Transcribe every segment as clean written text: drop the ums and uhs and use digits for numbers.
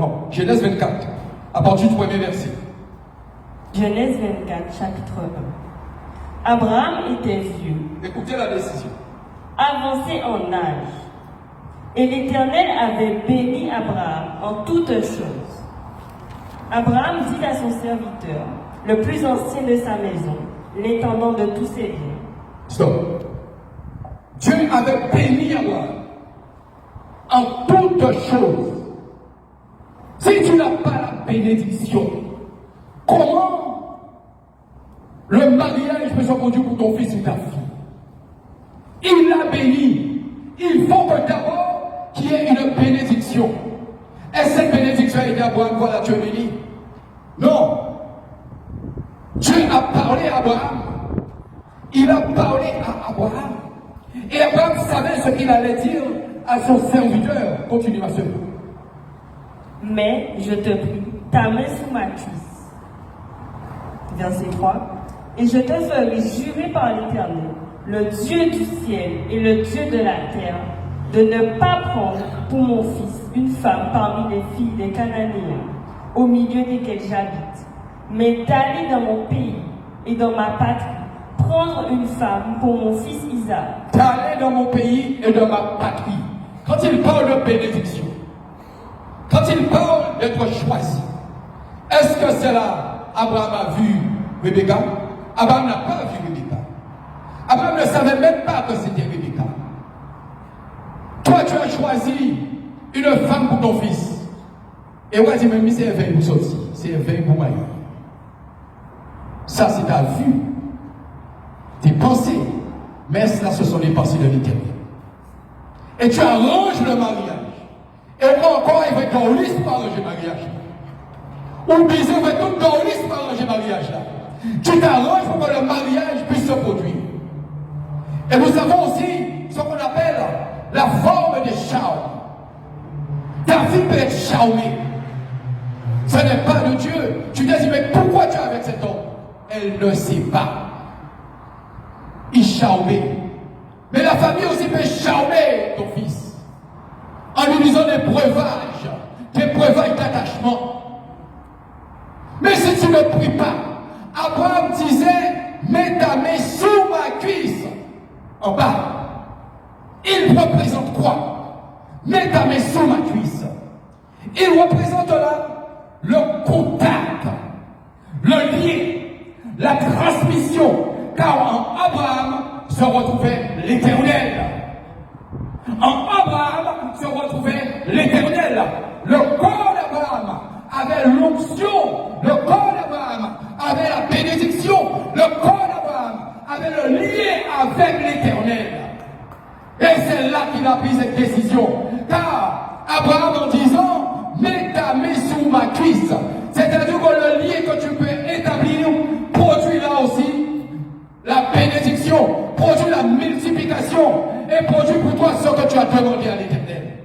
Non, Genèse 24, à partir du premier verset. Genèse 24, chapitre 1. Abraham était vieux. Écoutez la décision. Avancé en âge. Et l'Éternel avait béni Abraham en toutes choses. Abraham dit à son serviteur, le plus ancien de sa maison, l'intendant de tous ses biens. Stop. Dieu avait béni Abraham en toutes choses. Si tu n'as pas la bénédiction, comment le mariage peut se produire pour ton fils ou ta fille? Il l'a béni. Il faut que d'abord qu'il y ait une bénédiction. Et cette bénédiction a été Abraham, voilà, tu es béni. Non. Dieu a parlé à Abraham. Il a parlé à Abraham. Et Abraham savait ce qu'il allait dire à son serviteur. Continue, ma soeur. Mais je te prie, ta main sous ma cuisse. Verset 3. Et je te ferai jurer par l'Éternel, le Dieu du ciel et le Dieu de la terre, de ne pas prendre pour mon fils une femme parmi les filles des Cananéens, au milieu desquelles j'habite, mais d'aller dans mon pays et dans ma patrie, prendre une femme pour mon fils Isaac. D'aller dans mon pays et dans ma patrie. Quand il parle de bénédiction, quand il parle d'être choisi, est-ce que c'est là Abraham a vu Rebecca? Abraham n'a pas vu Rebecca. Abraham ne savait même pas que c'était Rebecca. Toi, tu as choisi une femme pour ton fils. Et moi, je me dis, c'est un veille pour sortir. C'est un veille pour marier. Ça, c'est ta vue, tes pensées. Mais cela, ce sont les pensées de l'Éternel. Et tu arranges le mariage. Et encore, il va être dans liste pour arranger le mariage. Ou bien, il va être dans liste pour arranger le mariage là. Tu t'arranges pour que le mariage puisse se produire. Et nous avons aussi ce qu'on appelle la forme des charmes. Ta vie peut être charmée. Ce n'est pas de Dieu. Tu te dis, mais pourquoi tu es avec cet homme? Elle ne sait pas. Il charmait. Mais la famille aussi peut charmer ton fils. En lui disant des breuvages d'attachement. Mais si tu ne pries pas, Abraham disait, mets ta main sous ma cuisse. En bas. Il représente quoi? Mets ta main sous ma cuisse. Il représente là le contact, le lien, la transmission. Car en Abraham se retrouvait l'Éternel. En Abraham se retrouvait l'Éternel. Le corps d'Abraham avait l'onction. Le corps d'Abraham avait la bénédiction. Le corps d'Abraham avait le lien avec l'Éternel. Et c'est là qu'il a pris cette décision. Car Abraham, en disant, mets ta main sous ma cuisse, c'est-à-dire que le lien que tu peux établir produit là aussi la bénédiction, produit la multiplication et produit pour toi ce que tu as demandé à l'Éternel.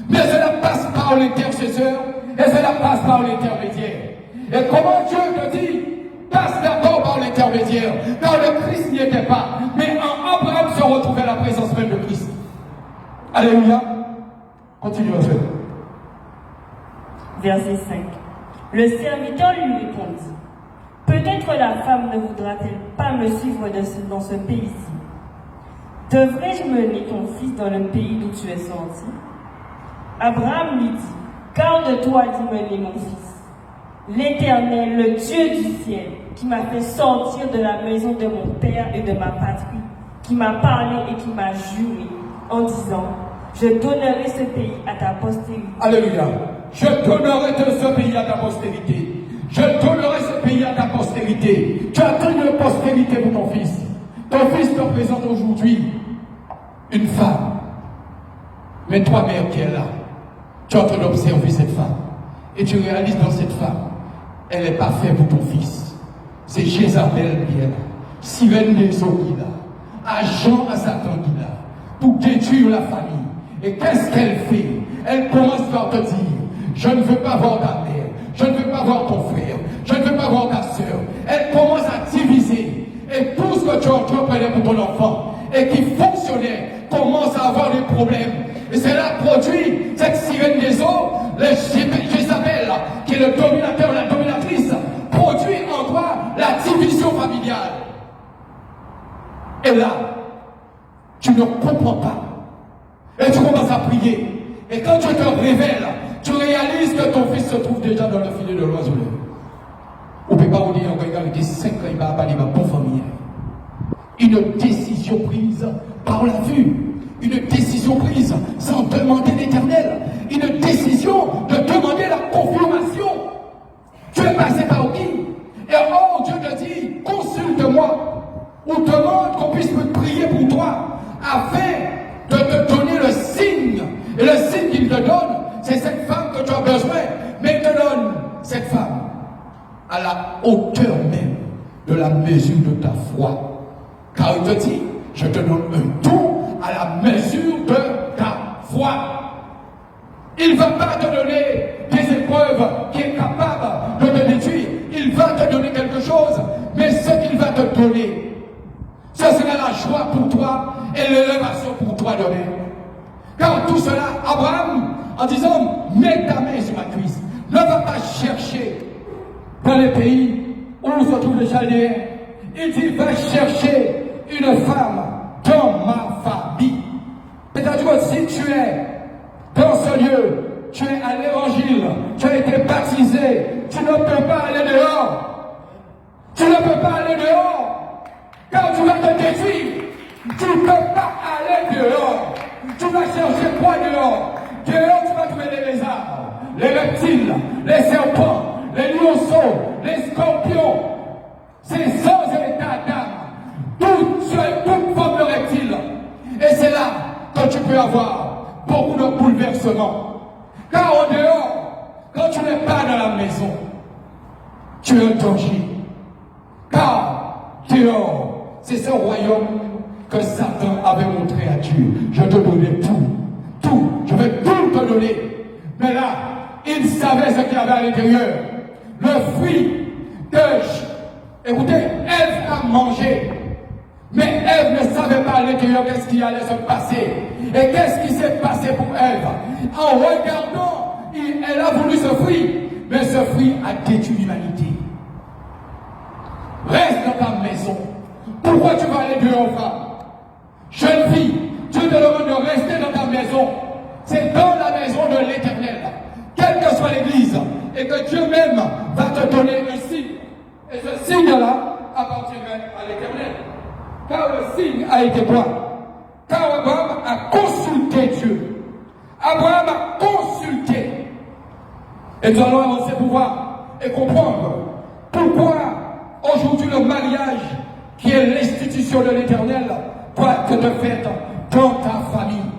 Mais cela passe par l'intercesseur et cela passe par l'intermédiaire. Et comment Dieu te dit, passe d'abord par l'intermédiaire, car le Christ n'y était pas. Mais en Abraham se retrouvait la présence même de Christ. Alléluia. Continue à faire. Verset 5. Le serviteur lui répondit, peut-être la femme ne voudra-t-elle pas me suivre dans ce pays-ci? Devrais-je mener ton fils dans le pays d'où tu es sorti? Abraham lui dit, garde-toi d'y mener mon fils. L'Éternel, le Dieu du ciel, qui m'a fait sortir de la maison de mon père et de ma patrie, qui m'a parlé et qui m'a juré en disant, je donnerai ce pays à ta postérité. Alléluia. Je donnerai ce pays à ta postérité. Je donnerai ce pays à ta postérité. Tu attends une postérité pour ton fils. Ton fils te présente aujourd'hui une femme. Mais toi, mère qui est là, tu es en train d'observer cette femme. Et tu réalises dans cette femme, elle n'est pas faite pour ton fils. C'est Jézabel qui est là. Sirène des eaux qui est là. Agent à Satan qui est là. Pour détruire la famille. Et qu'est-ce qu'elle fait? Elle commence par te dire, je ne veux pas voir ta mère. Je ne veux pas voir ton frère. Je ne veux pas voir ta soeur. Elle commence à diviser. Et tout ce que tu entreprenais pour ton enfant et qui fonctionnait commence à avoir des problèmes. Et cela produit cette sirène des eaux, les Jézabel. Et là, tu ne comprends pas. Et tu commences à prier. Et quand tu te révèles, tu réalises que ton fils se trouve déjà dans le filet de l'oiseau. On ne peut pas vous dire, regarde, des 5 ans, il va pas ma bonne famille. Une décision prise par la vue. Une décision prise sans demander l'Éternel. Une décision de demander la confirmation. Tu es passé par qui? Et oh, Dieu te dit, consulte-moi. Ou demande qu'on puisse me prier pour toi. Afin de te donner le signe. Et le signe qu'il te donne, c'est cette femme que tu as besoin. Mais il te donne cette femme à la hauteur même de la mesure de ta foi. Car il te dit, je te donne un don à la mesure de ta foi. Il ne va pas te donner des épreuves qui est capable de te détruire. Il va te donner quelque chose, mais ce qu'il va te donner, ce sera la joie pour toi et l'élévation pour toi demain. Car tout cela, Abraham, en disant, mets ta main sur ma cuisse, ne va pas chercher dans les pays où se trouvent les Chaldéens. Il dit, va chercher une femme dans ma famille. C'est-à-dire que si tu es dans ce lieu, tu es à l'évangile, tu as été baptisé, tu ne peux pas aller dehors. Tu ne peux pas aller dehors. Car tu vas te détruire. Tu ne peux pas aller dehors. Tu vas chercher quoi dehors? Dehors, tu vas trouver les lézards, les reptiles, les serpents, les lionceaux, les scorpions, ces anges et l'état d'âme, toute forme de reptiles. Et c'est là que tu peux avoir beaucoup de bouleversements. Car au dehors, quand tu n'es pas dans la maison, tu es un danger. Car dehors, c'est ce royaume que Satan avait montré à Dieu. Je te donnais tout, je vais tout te donner. Mais là, il savait ce qu'il y avait à l'intérieur. Le fruit que, écoutez, Ève a mangé. Mais Ève ne savait pas à l'intérieur qu'est-ce qui allait se passer. Et qu'est-ce qui s'est passé pour Ève? En regardant, elle a voulu ce fruit. Mais ce fruit a détruit l'humanité. Reste dans ta maison. Pourquoi tu vas aller dehors, femme? Jeune fille, Dieu te demande de rester dans ta maison. C'est dans la maison de l'Éternel. Quelle que soit l'église. Et que Dieu même va te donner un signe. Et ce signe-là appartiendrait à l'Éternel. Car le signe a été quoi? Car Abraham a consulté Dieu. Abraham a consulté. Et nous allons avancer pour voir et comprendre pourquoi aujourd'hui le mariage, qui est l'institution de l'Éternel, doit être fait dans ta famille.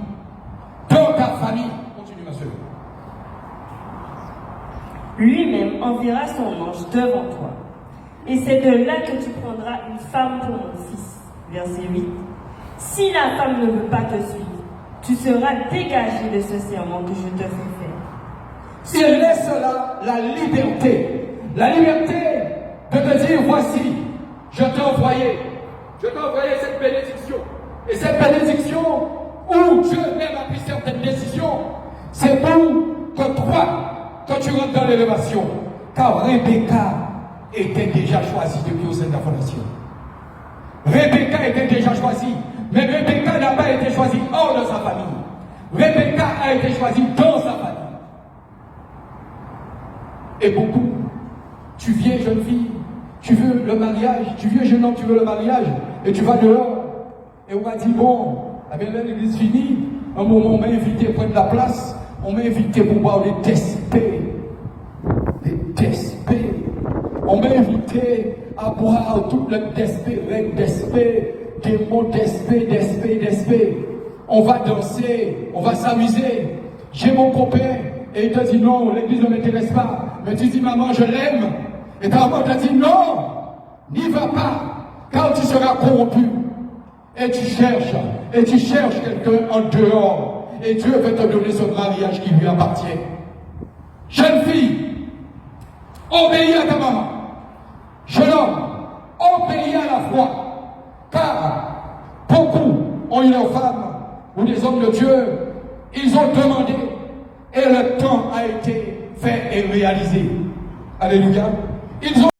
Dans ta famille. Continue, ma soeur. Lui-même enverra son ange devant toi. Et c'est de là que tu prendras une femme pour mon fils. Verset 8. Si la femme ne veut pas te suivre, tu seras dégagé de ce serment que je te fais faire. Il laisse là la liberté. La liberté de te dire, voici, je t'ai envoyé cette bénédiction. Et cette bénédiction, où Dieu même a pris certaines décisions, c'est pour que toi, quand tu rentres dans l'élévation, car Rebecca était déjà choisie depuis au sein de la fondation. Rebecca était déjà choisie, mais Rebecca n'a pas été choisie hors de sa famille. Rebecca a été choisie dans sa famille. Et beaucoup, tu viens jeune fille, tu veux le mariage, tu viens jeune homme, tu veux le mariage, et tu vas dehors, et on va dire, bon, avec l'église finie, un moment on m'a invité pour prendre la place, on m'a invité pour boire des DSP. Des DSP. On m'a invité à boire tout le DSP, règle DSP, des mots DSP. On va danser, on va s'amuser. J'ai mon copain, et il te dit non, l'église ne m'intéresse pas. Mais tu dis, maman, je l'aime. Et ta maman te dit, non, n'y va pas, car tu seras corrompu. Et tu cherches quelqu'un en dehors. Et Dieu veut te donner ce mariage qui lui appartient. Jeune fille, obéis à ta maman. Jeune homme, obéis à la foi. Car beaucoup ont eu leurs femmes ou des hommes de Dieu, ils ont demandé et le temps a été fait et réalisé. Alléluia. Ils ont